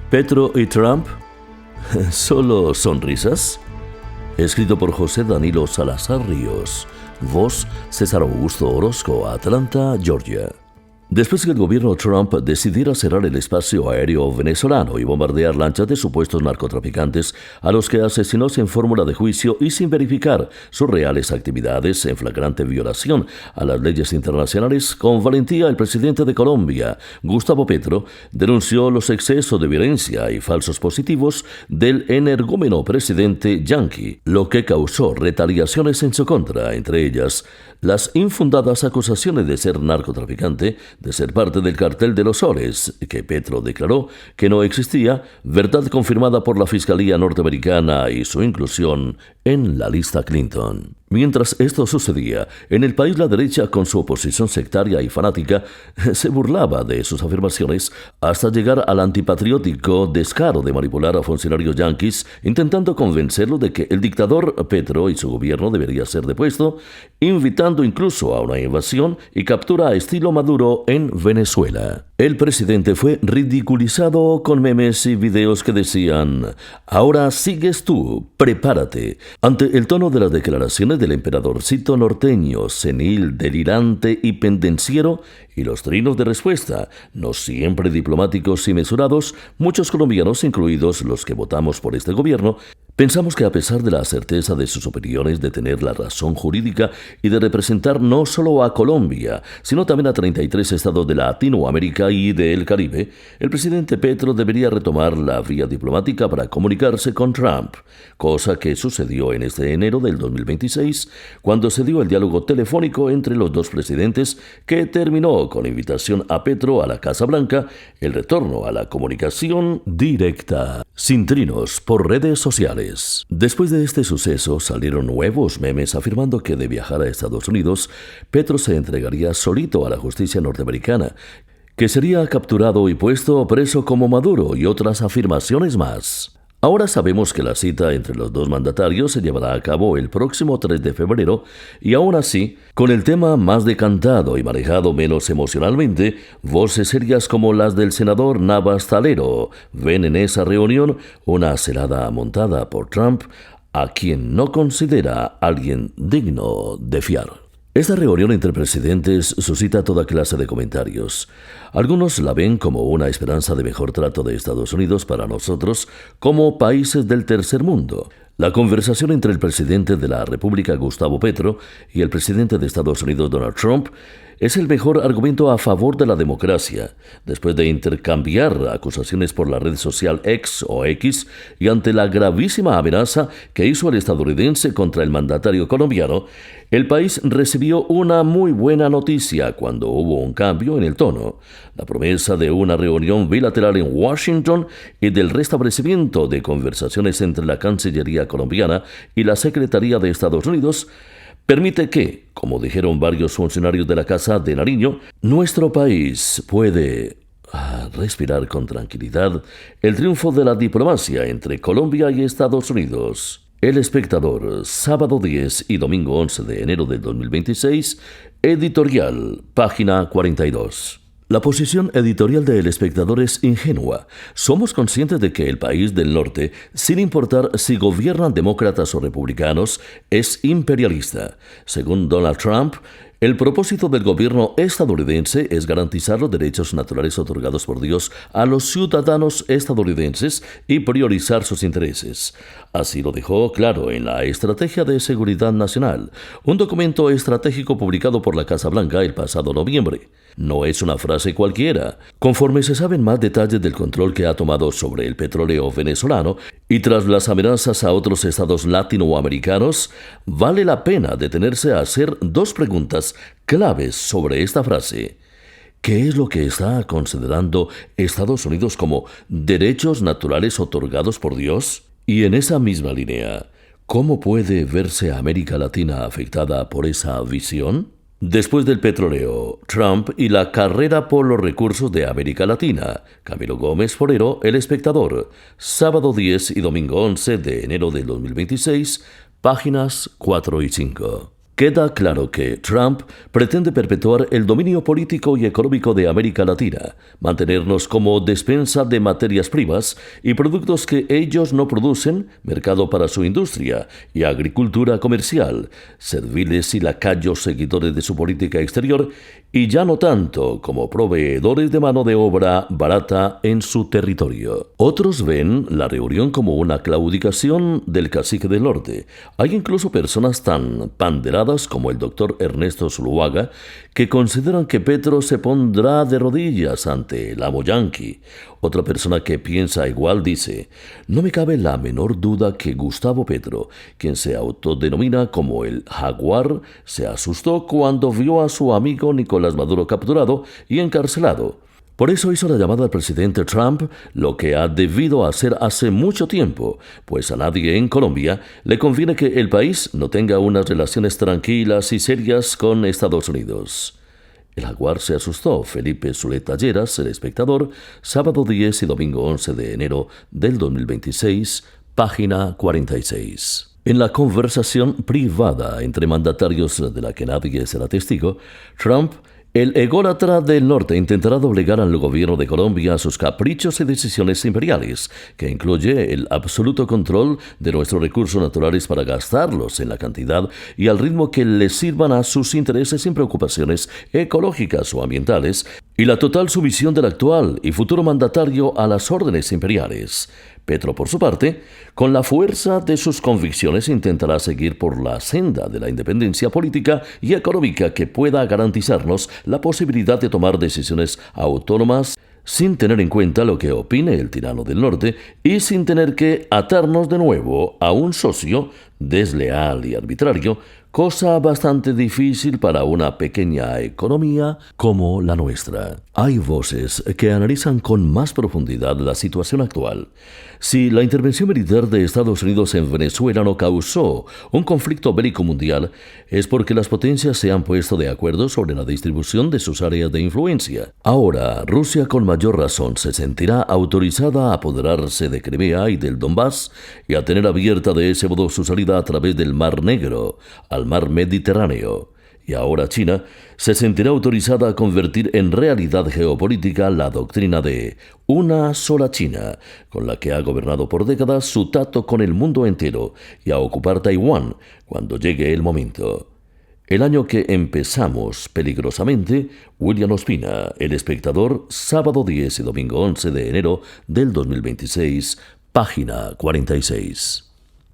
Petro y Trump, ¿solo sonrisas? Escrito por José Danilo Salazar Ríos. Voz César Augusto Orozco, Atlanta, Georgia. Después que el gobierno Trump decidiera cerrar el espacio aéreo venezolano y bombardear lanchas de supuestos narcotraficantes a los que asesinó sin fórmula de juicio y sin verificar sus reales actividades en flagrante violación a las leyes internacionales, con valentía el presidente de Colombia, Gustavo Petro, denunció los excesos de violencia y falsos positivos del energúmeno presidente yanqui, lo que causó retaliaciones en su contra, entre ellas las infundadas acusaciones de ser narcotraficante, de ser parte del cartel de los soles, que Petro declaró que no existía, verdad confirmada por la Fiscalía norteamericana y su inclusión en la lista Clinton. Mientras esto sucedía, en el país la derecha, con su oposición sectaria y fanática, se burlaba de sus afirmaciones hasta llegar al antipatriótico descaro de manipular a funcionarios yanquis, intentando convencerlo de que el dictador Petro y su gobierno debería ser depuesto, invitando incluso a una invasión y captura a estilo Maduro en Venezuela. El presidente fue ridiculizado con memes y videos que decían: "Ahora sigues tú, prepárate". Ante el tono de las declaraciones del emperadorcito norteño, senil, delirante y pendenciero, y los trinos de respuesta, no siempre diplomáticos y mesurados, muchos colombianos, incluidos los que votamos por este gobierno, pensamos que a pesar de la certeza de sus opiniones de tener la razón jurídica y de representar no solo a Colombia, sino también a 33 estados de Latinoamérica y del Caribe, el presidente Petro debería retomar la vía diplomática para comunicarse con Trump, cosa que sucedió en este enero del 2026, cuando se dio el diálogo telefónico entre los dos presidentes, que terminó con invitación a Petro a la Casa Blanca, el retorno a la comunicación directa, sin trinos, por redes sociales. Después de este suceso salieron nuevos memes afirmando que de viajar a Estados Unidos, Petro se entregaría solito a la justicia norteamericana, que sería capturado y puesto preso como Maduro, y otras afirmaciones más. Ahora sabemos que la cita entre los dos mandatarios se llevará a cabo el próximo 3 de febrero y aún así, con el tema más decantado y manejado menos emocionalmente, voces serias como las del senador Navas Talero ven en esa reunión una celada montada por Trump, a quien no considera alguien digno de fiar. Esta reunión entre presidentes suscita toda clase de comentarios. Algunos la ven como una esperanza de mejor trato de Estados Unidos para nosotros como países del tercer mundo. La conversación entre el presidente de la República, Gustavo Petro, y el presidente de Estados Unidos, Donald Trump, es el mejor argumento a favor de la democracia, después de intercambiar acusaciones por la red social X o X y ante la gravísima amenaza que hizo el estadounidense contra el mandatario colombiano. El país recibió una muy buena noticia cuando hubo un cambio en el tono, la promesa de una reunión bilateral en Washington y del restablecimiento de conversaciones entre la Cancillería colombiana y la Secretaría de Estados Unidos, permite que, como dijeron varios funcionarios de la Casa de Nariño, nuestro país puede respirar con tranquilidad el triunfo de la diplomacia entre Colombia y Estados Unidos. El Espectador, sábado 10 y domingo 11 de enero de 2026, editorial, página 42. La posición editorial de El Espectador es ingenua. Somos conscientes de que el país del norte, sin importar si gobiernan demócratas o republicanos, es imperialista. Según Donald Trump, el propósito del gobierno estadounidense es garantizar los derechos naturales otorgados por Dios a los ciudadanos estadounidenses y priorizar sus intereses. Así lo dejó claro en la Estrategia de Seguridad Nacional, un documento estratégico publicado por la Casa Blanca el pasado noviembre. No es una frase cualquiera. Conforme se saben más detalles del control que ha tomado sobre el petróleo venezolano y tras las amenazas a otros estados latinoamericanos, vale la pena detenerse a hacer dos preguntas claves sobre esta frase. ¿Qué es lo que está considerando Estados Unidos como derechos naturales otorgados por Dios? Y en esa misma línea, ¿cómo puede verse América Latina afectada por esa visión? Después del petróleo, Trump y la carrera por los recursos de América Latina. Camilo Gómez Forero, El Espectador, sábado 10 y domingo 11 de enero del 2026, páginas 4 y 5. Queda claro que Trump pretende perpetuar el dominio político y económico de América Latina, mantenernos como despensa de materias primas y productos que ellos no producen, mercado para su industria y agricultura comercial, serviles y lacayos seguidores de su política exterior y ya no tanto como proveedores de mano de obra barata en su territorio. Otros ven la reunión como una claudicación del cacique del norte. Hay incluso personas tan panderadas como el doctor Ernesto Zuluaga que consideran que Petro se pondrá de rodillas ante el amo yanqui. Otra persona que piensa igual dice: no me cabe la menor duda que Gustavo Petro, quien se autodenomina como el jaguar, se asustó cuando vio a su amigo Nicolás Maduro capturado y encarcelado. Por eso hizo la llamada al presidente Trump, lo que ha debido hacer hace mucho tiempo, pues a nadie en Colombia le conviene que el país no tenga unas relaciones tranquilas y serias con Estados Unidos. El jaguar se asustó. Felipe Zuleta Lleras, El Espectador, sábado 10 y domingo 11 de enero del 2026, página 46. En la conversación privada entre mandatarios de la que nadie será testigo, Trump, el ególatra del norte, intentará doblegar al gobierno de Colombia a sus caprichos y decisiones imperiales, que incluye el absoluto control de nuestros recursos naturales para gastarlos en la cantidad y al ritmo que le sirvan a sus intereses sin preocupaciones ecológicas o ambientales, y la total sumisión del actual y futuro mandatario a las órdenes imperiales. Petro, por su parte, con la fuerza de sus convicciones intentará seguir por la senda de la independencia política y económica que pueda garantizarnos la posibilidad de tomar decisiones autónomas sin tener en cuenta lo que opine el tirano del norte y sin tener que atarnos de nuevo a un socio desleal y arbitrario, cosa bastante difícil para una pequeña economía como la nuestra. Hay voces que analizan con más profundidad la situación actual. Si la intervención militar de Estados Unidos en Venezuela no causó un conflicto bélico mundial, es porque las potencias se han puesto de acuerdo sobre la distribución de sus áreas de influencia. Ahora, Rusia con mayor razón se sentirá autorizada a apoderarse de Crimea y del Donbass y a tener abierta de ese modo su salida a través del Mar Negro al Mar Mediterráneo. Y ahora China se sentirá autorizada a convertir en realidad geopolítica la doctrina de una sola China, con la que ha gobernado por décadas su trato con el mundo entero, y a ocupar Taiwán cuando llegue el momento. El año que empezamos peligrosamente, William Ospina, El Espectador, sábado 10 y domingo 11 de enero del 2026, página 46.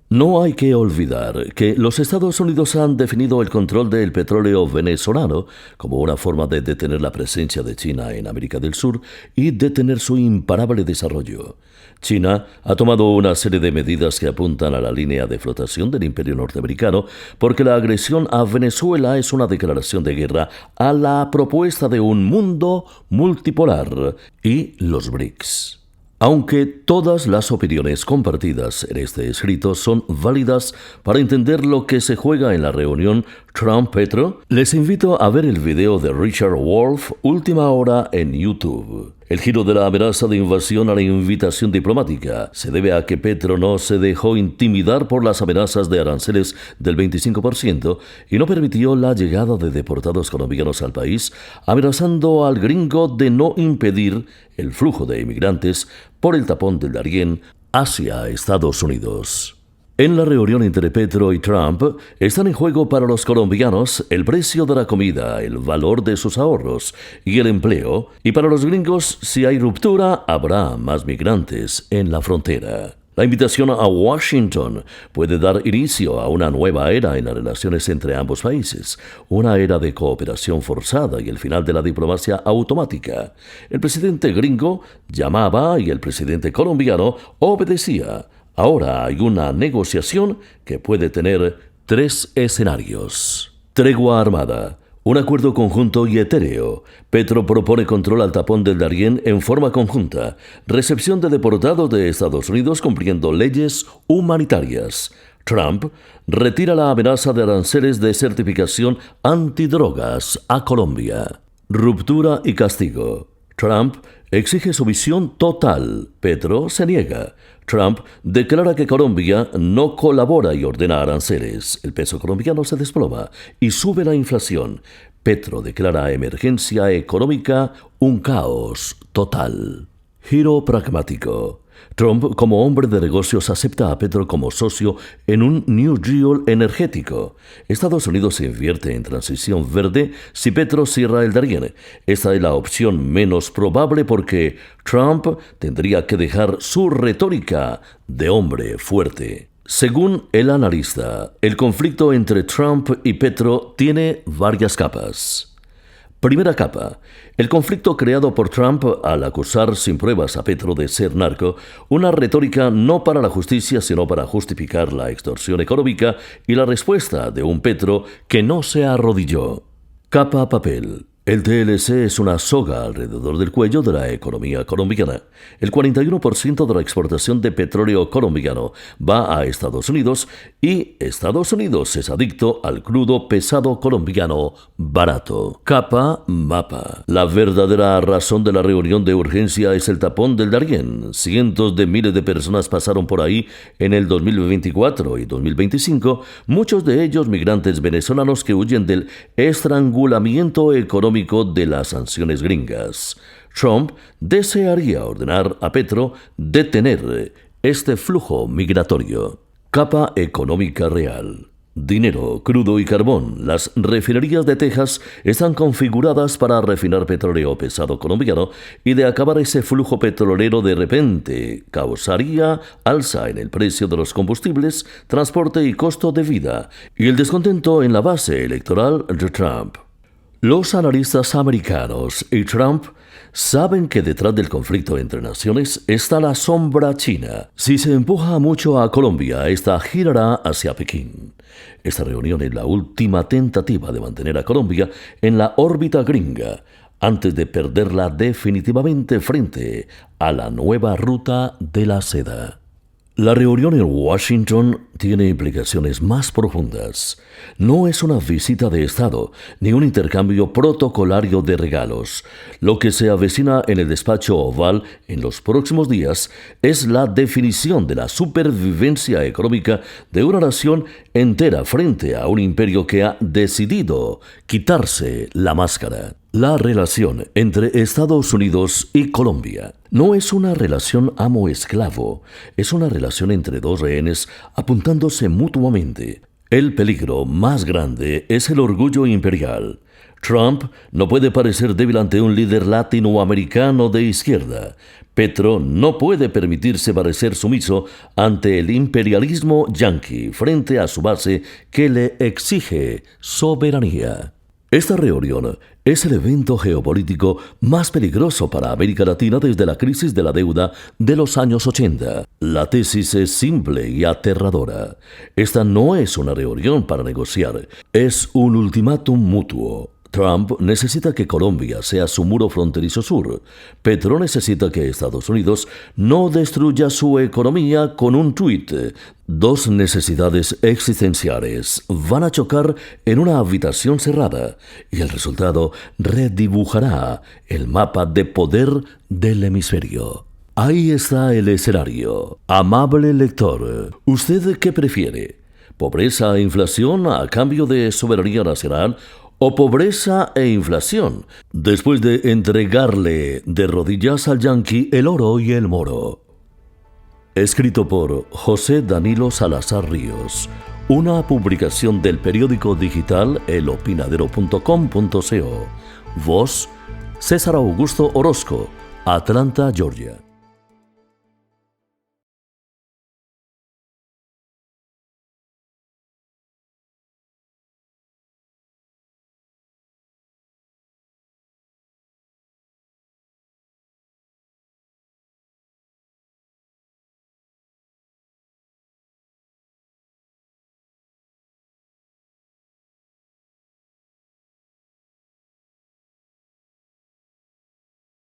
No hay que olvidar que los Estados Unidos han definido el control del petróleo venezolano como una forma de detener la presencia de China en América del Sur y detener su imparable desarrollo. China ha tomado una serie de medidas que apuntan a la línea de flotación del imperio norteamericano porque la agresión a Venezuela es una declaración de guerra a la propuesta de un mundo multipolar y los BRICS. Aunque todas las opiniones compartidas en este escrito son válidas para entender lo que se juega en la reunión Trump-Petro, les invito a ver el video de Richard Wolff, Última Hora, en YouTube. El giro de la amenaza de invasión a la invitación diplomática se debe a que Petro no se dejó intimidar por las amenazas de aranceles del 25% y no permitió la llegada de deportados colombianos al país, amenazando al gringo de no impedir el flujo de inmigrantes por el tapón del Darién hacia Estados Unidos. En la reunión entre Petro y Trump están en juego para los colombianos el precio de la comida, el valor de sus ahorros y el empleo, y para los gringos, si hay ruptura, habrá más migrantes en la frontera. La invitación a Washington puede dar inicio a una nueva era en las relaciones entre ambos países, una era de cooperación forzada y el final de la diplomacia automática. El presidente gringo llamaba y el presidente colombiano obedecía. Ahora hay una negociación que puede tener 3 escenarios. Tregua armada. Un acuerdo conjunto y etéreo. Petro propone control al tapón del Darién en forma conjunta. Recepción de deportados de Estados Unidos cumpliendo leyes humanitarias. Trump retira la amenaza de aranceles de certificación antidrogas a Colombia. Ruptura y castigo. Trump exige sumisión total. Petro se niega. Trump declara que Colombia no colabora y ordena aranceles. El peso colombiano se desploma y sube la inflación. Petro declara emergencia económica, un caos total. Giro pragmático. Trump, como hombre de negocios, acepta a Petro como socio en un New Deal energético. Estados Unidos se invierte en transición verde si Petro cierra el Darién. Esta es la opción menos probable porque Trump tendría que dejar su retórica de hombre fuerte. Según el analista, el conflicto entre Trump y Petro tiene varias capas. Primera capa. El conflicto creado por Trump al acusar sin pruebas a Petro de ser narco, una retórica no para la justicia sino para justificar la extorsión económica y la respuesta de un Petro que no se arrodilló. Capa papel. El TLC es una soga alrededor del cuello de la economía colombiana. El 41% de la exportación de petróleo colombiano va a Estados Unidos y Estados Unidos es adicto al crudo pesado colombiano barato. Capa mapa. La verdadera razón de la reunión de urgencia es el tapón del Darién. Cientos de miles de personas pasaron por ahí en el 2024 y 2025, muchos de ellos migrantes venezolanos que huyen del estrangulamiento económico de las sanciones gringas. Trump desearía ordenar a Petro detener este flujo migratorio. Capa económica real. Dinero, crudo y carbón. Las refinerías de Texas están configuradas para refinar petróleo pesado colombiano y de acabar ese flujo petrolero de repente causaría alza en el precio de los combustibles, transporte y costo de vida y el descontento en la base electoral de Trump. Los analistas americanos y Trump saben que detrás del conflicto entre naciones está la sombra china. Si se empuja mucho a Colombia, esta girará hacia Pekín. Esta reunión es la última tentativa de mantener a Colombia en la órbita gringa antes de perderla definitivamente frente a la nueva ruta de la seda. La reunión en Washington tiene implicaciones más profundas. No es una visita de Estado, ni un intercambio protocolario de regalos. Lo que se avecina en el despacho oval en los próximos días es la definición de la supervivencia económica de una nación entera frente a un imperio que ha decidido quitarse la máscara. La relación entre Estados Unidos y Colombia no es una relación amo-esclavo, es una relación entre dos rehenes apuntándose mutuamente. El peligro más grande es el orgullo imperial. Trump no puede parecer débil ante un líder latinoamericano de izquierda. Petro no puede permitirse parecer sumiso ante el imperialismo yanqui frente a su base que le exige soberanía. Esta reunión es el evento geopolítico más peligroso para América Latina desde la crisis de la deuda de los años 80. La tesis es simple y aterradora. Esta no es una reunión para negociar, es un ultimátum mutuo. Trump necesita que Colombia sea su muro fronterizo sur. Petro necesita que Estados Unidos no destruya su economía con un tuit. Dos necesidades existenciales van a chocar en una habitación cerrada y el resultado redibujará el mapa de poder del hemisferio. Ahí está el escenario. Amable lector, ¿usted qué prefiere? ¿Pobreza e inflación a cambio de soberanía nacional? ¿O pobreza e inflación, después de entregarle de rodillas al yanqui el oro y el moro? Escrito por José Danilo Salazar Ríos, una publicación del periódico digital elopinadero.com.co. Voz, César Augusto Orozco, Atlanta, Georgia.